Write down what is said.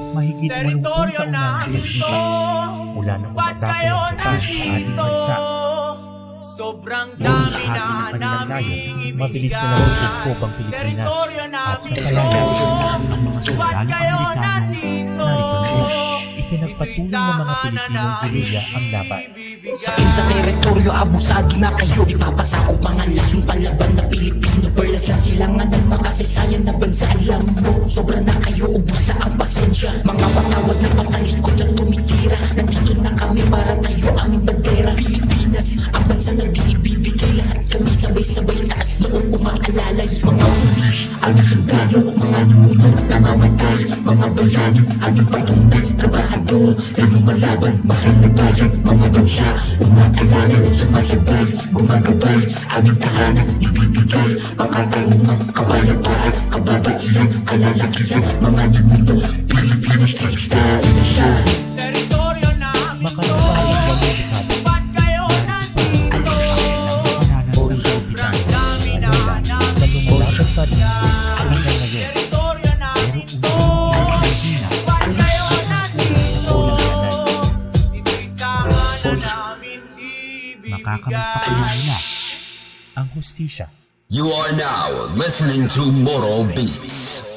Mahigit 80 taon na ang pinaglipas mula nang umatake ang Japan sa ating bansa. Sobrang Noong dami bahagi ng na kanilang layo, naming mabilis na natutugtog ang Pilipinas at nakalayas ang mga sundalong Amerikano narito na ipinagpatuloy ng mga Pilipinong guerrilla ang laban. Sa teritoryo abusado na kayo, ipapasako mga lahing palaban na Pilipino. Perlas lang silangan ng makasaysayan na bansa. Alam mo, sobra na kayo, ubus na ang pasensya. Mga patawad na patalikod na tumitira. Nandito na kami para tayo aming bandera. Pilipinas, ang bansa na di ibibigay. Lahat kami sabay-sabay taas noong umaalalay. Mga pulis, aming sundalo, mga ninuno, namamatay. Mga bayani, aming patunay, trabahador, na lumalaban, mahal na bayan, mga bansa. Umaalala, sumasabay, gumagabay, aming tahanan, ibibigay. Mga tarungang, kabayapaan, kababaihan, kalalakihan, mga ninuno, Pilipinas sa isa. Teritoryo namin to. Ba't kayo nandito? Sobrang dami na naming teritoryo namin to. Ba't kayo nandito? Ito'y tama na namin ibibigay. Makakapagpatuloy nila ang hustisya. You are now listening to Moro Beats.